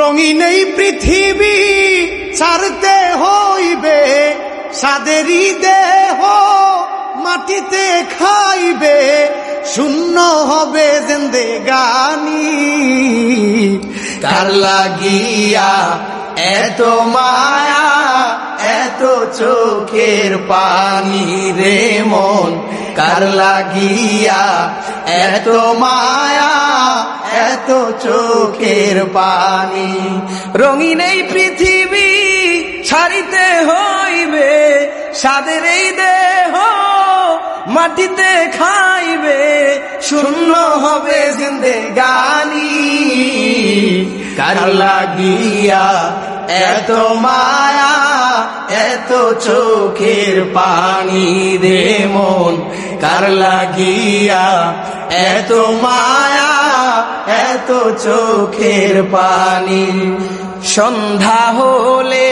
রঙিন এই পৃথিবী ছাড়তে হইবে, সাদেরই দেহ মাটিতে খাইবে, শূন্য হবে জিন্দেগানি। কার লাগিয়া এত মায়া, এত চোখের পানি রে মন, কার লাগিয়া এত মায়া, এত চোখের পানি। রঙিন এই পৃথিবী ছাড়িতে হইবে, সাদের এই দেহ মাটিতে খাইবে, শূন্য হবে জিন্দেগানি। কার লাগিয়া এত মায়া, এত চোখের পানি রে মন, কার লাগিয়া এত মায়া, এত চোখের পানি। সন্ধ্যা হলে